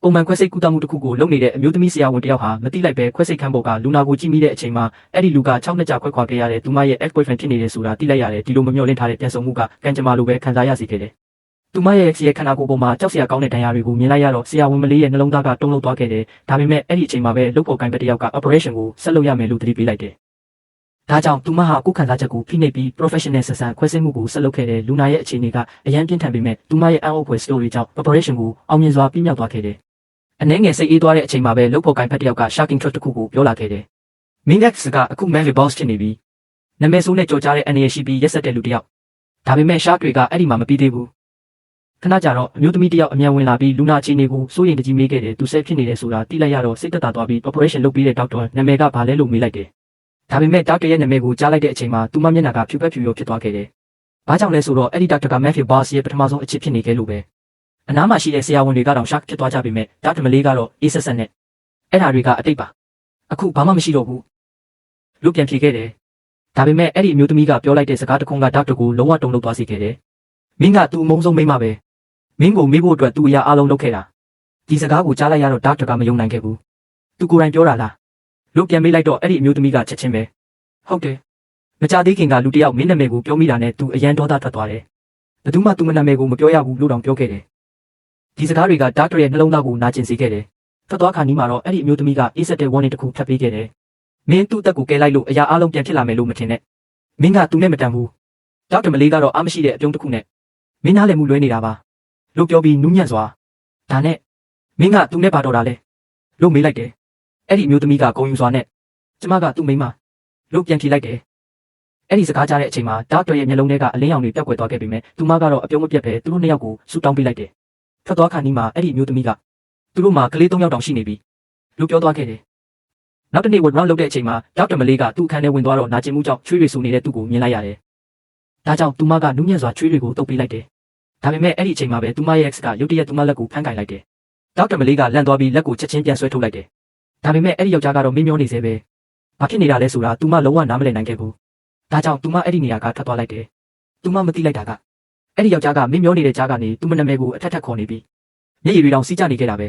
ပုံမှန်ခွဲစိတ်ကုသမှုတစ်ခုကိုလုပ်နေတဲ့အမျိုးသမီးဆရာဝန်တယောက်ဟာမတိလိုက်ပဲခွဲစိတ်ခန်းပေါ်ကလူနာကိုကြည့်မိတဲ့အချိန်မှာအဲ့ဒီလူက6နှစ်ကြာခွဲခွာခဲ့ရတဲ့သူမရဲ့ ex boyfriend ဖြစ်နေတယ်ဆိုတာသိလိုက်ရတယ်ဒီလိုမမျှော်လင့်ထားတဲ့ပြန်ဆုံမှုကကံကြမ္မာလိုပဲခံစားရစေခဲ့တယ်သူမရဲ့ခန္ဓာကိုယ်ပေါ်မှာကြောက်စရာကောင်းတဲ့ဒဏ်ရာတွေကိုမြင်လိုက်ရတော့ဆရာဝန်မလေးရဲ့နှလုံးသားကတုန်လှုပ်သွားခဲ့တယ်ဒါပေမဲ့အဲ့ဒီအချိန်မှာပဲလုပ်ပေါ်ကိုင်ဘက်တယောက်က operation ကိုဆက်လုပ်ရမယ်လို့သတိပေးလိုက်တယ်ဒါကြောင့်သူမဟာကိုယ်ခံစားချက်ကိုဖိနှိပ်ပြီး professional ဆန်ဆန်ခွဲစိတ်မှုကိုဆက်လုပ်ခဲ့တဲ့လူနာရဲ့အခြေအနေကအရန်ပြင်းထန်ပေမဲ့သူမရဲ့အံ့ဩဖွယ် story ကြောင့် operation ကိုအောင်မြင်စွာပြီးမြောက်သွားခဲ့တယ်အနည်းငယ်စိတ်အေးသွားတဲ့အချိန်မှာပဲလုပ်ပေါ်ကိုင်ဘက်တယောက်က shocking truth တစ်ခုကိုပြောလာခဲ့တယ် Minx ကအခု Mavy Boss ဖြစ်နေပြီနာမည်ဆိုးနဲ့ကြော်ကြားတဲ့အနေရရှိပြီးရက်ဆက်တဲ့လူတယောက်ဒါပေမဲ့ shark တွေကအဲ့ဒီမှာမပြီးသေးဘူးခဏကြာတော့အမျိုးသမီးတယောက်အမြန်ဝင်လာပြီးလူနာအခြေအနေကိုစိုးရိမ်တကြီးမေးခဲ့တယ်သူဆဲဖြစ်နေတယ်ဆိုတာသိလိုက်ရတော့စိတ်သက်သာသွားပြီး operation လုပ်ပြီးတဲ့ doctor နာမည်ကဘာလဲလို့မေးလိုက်တယ်ဒါပေမဲ့ doctor ရဲ့နာမည်ကိုကြားလိုက်တဲ့အချိန်မှာသူမမျက်နှာကဖြူဖြူရောဖြစ်သွားခဲ့တယ်ဘာကြောင့်လဲဆိုတော့အဲ့ဒီ doctor က Mavy Boss ရဲ့ပထမဆုံးအချစ်ဖြစ်နေခဲ့လို့ပဲအနားမှာရှိတဲ့ဆရာဝန်တွေကတော့ shock ဖြစ်သွားကြပေမဲ့ doctor မလေးကတော့အေးဆက်ဆက်နဲ့အဲ့ဓာတွေကအတိတ်ပါအခုဘာမှမရှိတော့ဘူးလူပြန်ဖြေခဲ့တယ်ဒါပေမဲ့အဲ့ဒီအမျိုးသမီးကပြောလိုက်တဲ့စကားတစ်ခုက doctor ကိုလုံးဝတုန်လှုပ်သွားစေခဲ့တယ်မင်းကသူ့အမုန်းဆုံးမိန်းမပဲမင်းကိုမေးဖို့အတွက်သူ့အရာအလုံးလုပ်ခဲ့တာဒီစကားကိုကြားလိုက်ရတော့ doctor ကမယုံနိုင်ခဲ့ဘူးသူကိုယ်တိုင်ပြောတာလားလူပြန်မေးလိုက်တော့အဲ့ဒီအမျိုးသမီးကချက်ချင်းပဲဟုတ်တယ်မကြသေးခင်ကလူတယောက်မင်းနာမည်ကိုပြောမိတာနဲ့သူအရန်ဒေါသထွက်သွားတယ်ဘယ်သူမှသူ့နာမည်ကိုမပြောရဘူးလို့တောင်ပြောခဲ့တယ်ဒီစကားတွေက doctor ရဲ့နှလုံးသားကိုနာကျင်စေခဲ့တယ်ထွက်သွားခါနီးမှာတော့အဲ့ဒီအမျိုးသမီးကအေးဆက်တဲ့ warning တစ်ခုထပ်ပေးခဲ့တယ်မင်းသူ့အသက်ကိုကယ်လိုက်လို့အရာအလုံးပြန်ဖြစ်လာမယ်လို့မထင်နဲ့မင်းကသူနဲ့မတန်ဘူး doctor မလေးကတော့အားမရှိတဲ့အပြုံးတစ်ခုနဲ့မင်းနားလည်မှုလွဲနေတာပါလို့ပြောပြီးနူးညံ့စွာဒါနဲ့မင်းကသူနဲ့ပါတော့တာလဲလို့မေးလိုက်တယ်အဲ့ဒီအမျိုးသမီးကဂုံယူစွာနဲ့ကျမကသူ့မိန်းမလို့ပြန်ဖြေလိုက်တယ်အဲ့ဒီစကားကြားတဲ့အချိန်မှာ doctor ရဲ့မျက်လုံးထဲကအလင်းရောင်တွေပျောက်ကွယ်သွားခဲ့ပေမဲ့သူမကတော့အပြုံးမပြတ်ပဲသူတို့နှစ်ယောက်ကိုဆူတောင်းပေးလိုက်တယ်ထွက်သွားခါနီးမှာအဲ့ဒီအမျိုးသမီးကသူတို့မှာကလေး၃ယောက်တောင်ရှိနေပြီလို့ပြောသွားခဲ့တယ်နောက်တနေ့ word round လုပ်တဲ့အချိန်မှာ doctor မလေးကသူ့အခန်းထဲဝင်သွားတော့နာကျင်မှုကြောင့်ချွေးတွေဆူနေတဲ့သူ့ကိုမြင်လိုက်ရတယ်ဒါကြောင့်သူမကနူးညံ့စွာချွေးတွေကိုတုပ်ပေးလိုက်တယ်ဒါပေမဲ့အဲ့ဒီအချိန်မှာပဲသူမရဲ့ ex ကရုတ်တရက်သူမလက်ကိုဖမ်းကင်လိုက်တယ်doctor မလေးကလန့်သွားပြီးလက်ကိုချက်ချင်းပြန်ဆွဲထုတ်လိုက်တယ်ဒါပေမဲ့အဲ့ဒီယောက်ျားကတော့မင်းမျောနေသေးပဲဘာဖြစ်နေတာလဲဆိုတာသူမလုံးဝနားမလည်နိုင်ခဲ့ဘူးဒါကြောင့်သူမအဲ့ဒီနေရာကထွက်သွားလိုက်တယ်သူမမသိလိုက်တာကအဲ့ဒီယောက်ျားကမင်းမျောနေတဲ့ကြားကနေသူမနာမည်ကိုအထက်ထက်ခေါ်နေပြီးမျက်ရည်တွေတောင်စီးကျနေခဲ့တာပဲ